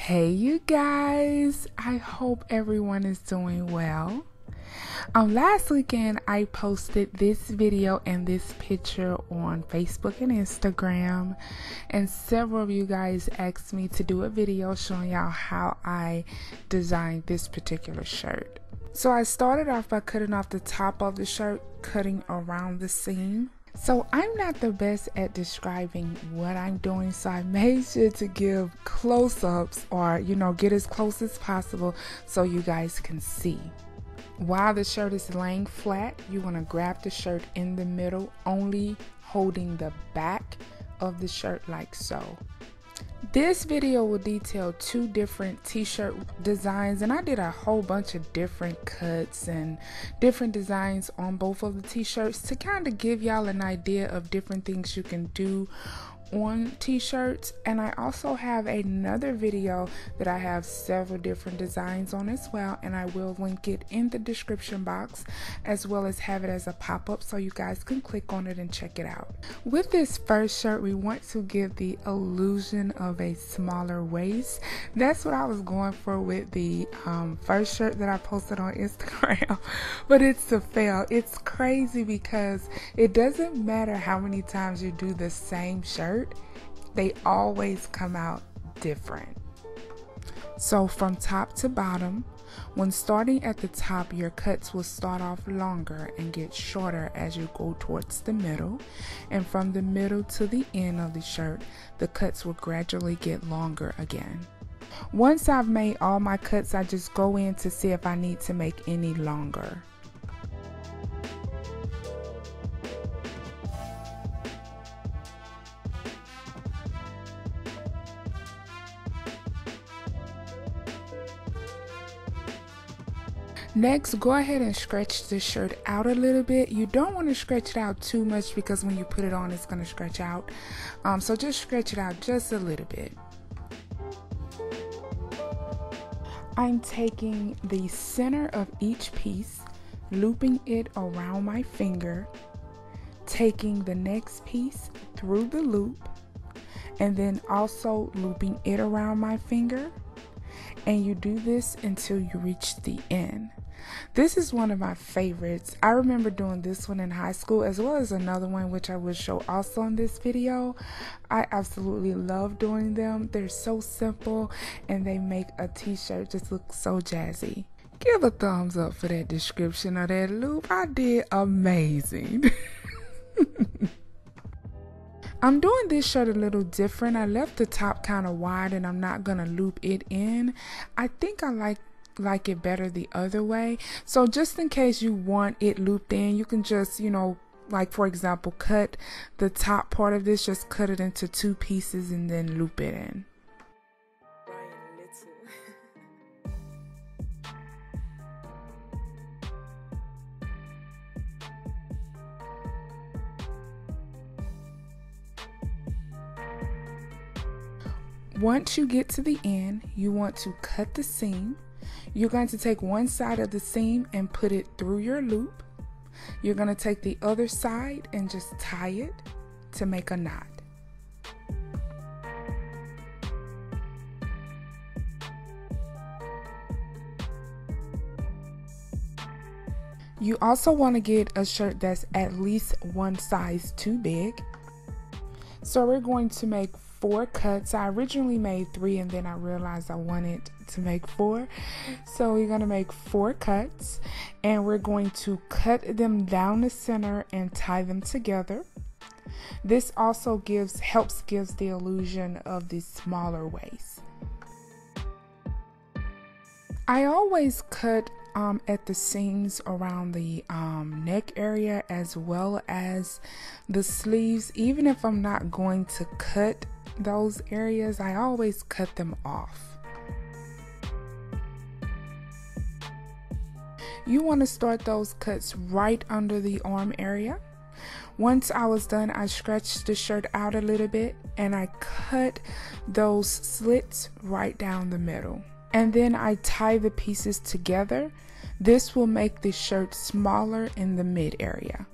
Hey you guys, I hope everyone is doing well. Last weekend I posted this video and this picture on Facebook and Instagram, and several of you guys asked me to do a video showing y'all how I designed this particular shirt. So I started off by cutting off the top of the shirt, cutting around the seam. So I'm not the best at describing what I'm doing, so I made sure to give close-ups or get as close as possible so you guys can see. While the shirt is laying flat, you want to grab the shirt in the middle, only holding the back of the shirt like so. This video will detail two different t-shirt designs, and I did a whole bunch of different cuts and different designs on both of the t-shirts to kind of give y'all an idea of different things you can do on t-shirts. And I also have another video that I have several different designs on as well, and I will link it in the description box, as well as have it as a pop-up so you guys can click on it and check it out. With this first shirt, we want to give the illusion of a smaller waist. That's what I was going for with the first shirt that I posted on Instagram, but it's a fail. It's crazy because it doesn't matter how many times you do the same shirt, they always come out different. So from top to bottom, when starting at the top, your cuts will start off longer and get shorter as you go towards the middle, and from the middle to the end of the shirt, the cuts will gradually get longer again. Once I've made all my cuts, I just go in to see if I need to make any longer. Next, go ahead and stretch the shirt out a little bit. You don't want to stretch it out too much because when you put it on, it's going to stretch out. So just stretch it out just a little bit. I'm taking the center of each piece, looping it around my finger, taking the next piece through the loop, and then also looping it around my finger. And you do this until you reach the end. This is one of my favorites. I remember doing this one in high school, as well as another one which I will show also in this video. I absolutely love doing them. They're so simple and they make a t-shirt just look so jazzy. Give a thumbs up for that description of that loop. I did amazing. I'm doing this shirt a little different. I left the top kind of wide and I'm not gonna loop it in. I think I like it better the other way. So just in case you want it looped in, you can just, like for example, cut the top part of this, just cut it into two pieces and then loop it in. Once you get to the end, you want to cut the seam. You're going to take one side of the seam and put it through your loop. You're going to take the other side and just tie it to make a knot. You also want to get a shirt that's at least one size too big. So we're going to make 4 cuts. I originally made 3 and then I realized I wanted to make 4. So we're going to make 4 cuts and we're going to cut them down the center and tie them together. This also helps give the illusion of the smaller waist. I always cut at the seams around the neck area as well as the sleeves. Even if I'm not going to cut those areas, I always cut them off. You want to start those cuts right under the arm area. Once I was done, I stretched the shirt out a little bit and I cut those slits right down the middle. And then I tie the pieces together. This will make the shirt smaller in the mid area.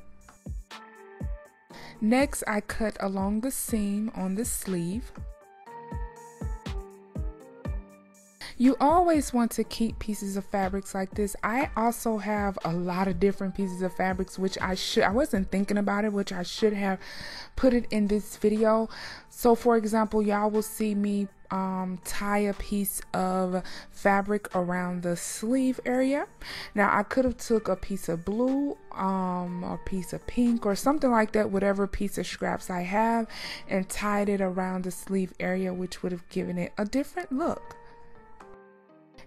Next, I cut along the seam on the sleeve. You always want to keep pieces of fabrics like this. I also have a lot of different pieces of fabrics, which I wasn't thinking about it, which I should have put it in this video. So for example, y'all will see me tie a piece of fabric around the sleeve area. Now I could have took a piece of blue, a piece of pink or something like that, whatever piece of scraps I have, and tied it around the sleeve area, which would have given it a different look.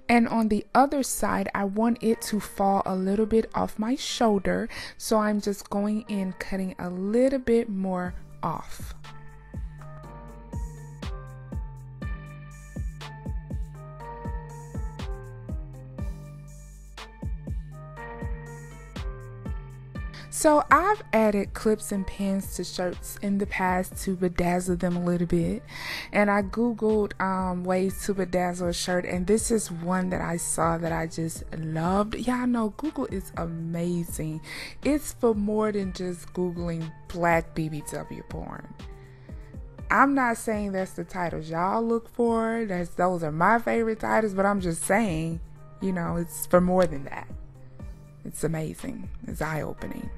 And on the other side, I want it to fall a little bit off my shoulder, so I'm just going in cutting a little bit more off. So I've added clips and pins to shirts in the past to bedazzle them a little bit, and I googled ways to bedazzle a shirt, and this is one that I saw that I just loved. Y'all know Google is amazing. It's for more than just googling black BBW porn. I'm not saying that's the titles y'all look for, those are my favorite titles, but I'm just saying, you know, it's for more than that. It's amazing. It's eye-opening.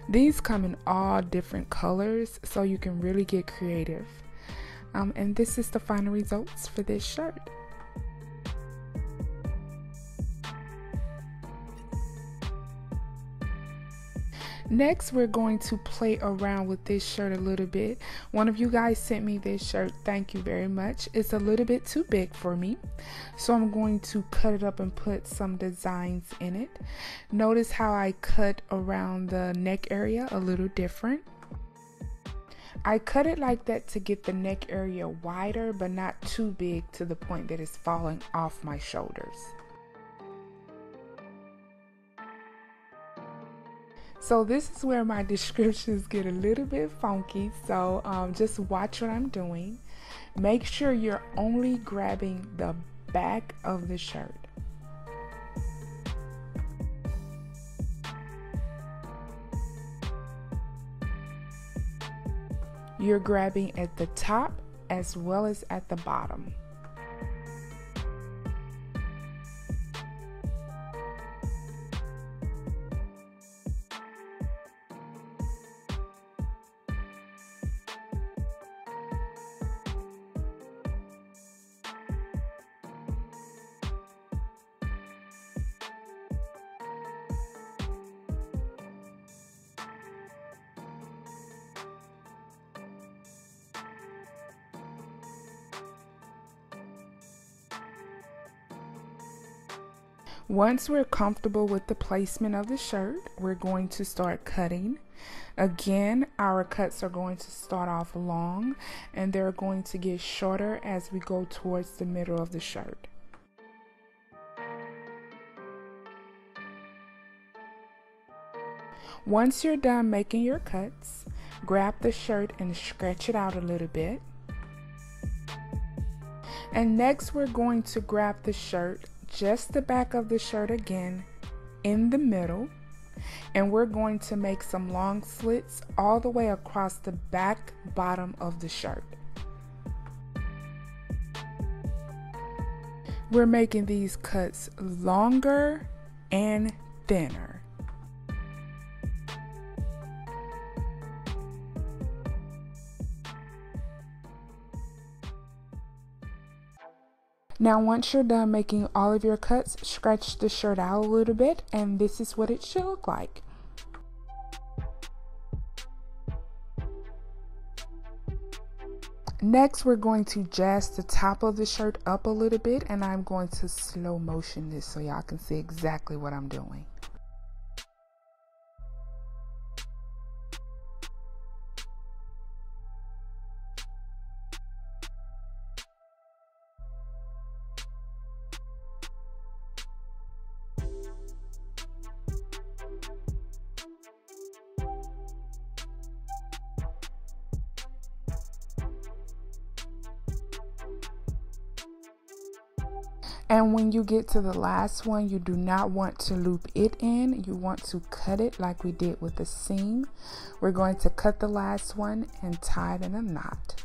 These come in all different colors, so you can really get creative. And this is the final results for this shirt. Next, we're going to play around with this shirt a little bit. One of you guys sent me this shirt. Thank you very much. It's a little bit too big for me, so I'm going to cut it up and put some designs in it. Notice how I cut around the neck area a little different. I cut it like that to get the neck area wider, but not too big to the point that it's falling off my shoulders. So this is where my descriptions get a little bit funky, so just watch what I'm doing. Make sure you're only grabbing the back of the shirt. You're grabbing at the top as well as at the bottom. Once we're comfortable with the placement of the shirt, we're going to start cutting. Again, our cuts are going to start off long and they're going to get shorter as we go towards the middle of the shirt. Once you're done making your cuts, grab the shirt and stretch it out a little bit. And next we're going to grab the shirt, just the back of the shirt again, in the middle, and we're going to make some long slits all the way across the back bottom of the shirt. We're making these cuts longer and thinner. Now once you're done making all of your cuts, stretch the shirt out a little bit, and this is what it should look like. Next, we're going to jazz the top of the shirt up a little bit, and I'm going to slow motion this so y'all can see exactly what I'm doing. And when you get to the last one, you do not want to loop it in. You want to cut it like we did with the seam. We're going to cut the last one and tie it in a knot.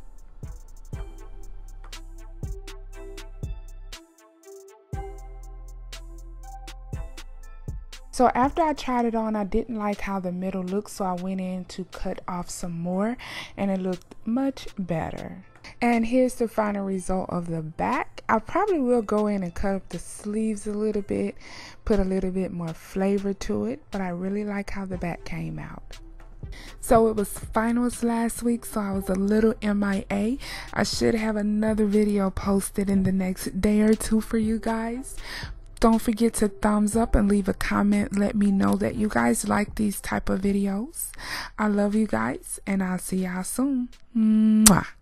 So after I tried it on, I didn't like how the middle looked, so I went in to cut off some more, and it looked much better. And here's the final result of the back. I probably will go in and cut up the sleeves a little bit, put a little bit more flavor to it, but I really like how the back came out. So it was finals last week, so I was a little MIA. I should have another video posted in the next day or two for you guys. Don't forget to thumbs up and leave a comment. Let me know that you guys like these type of videos. I love you guys, and I'll see y'all soon. Mwah.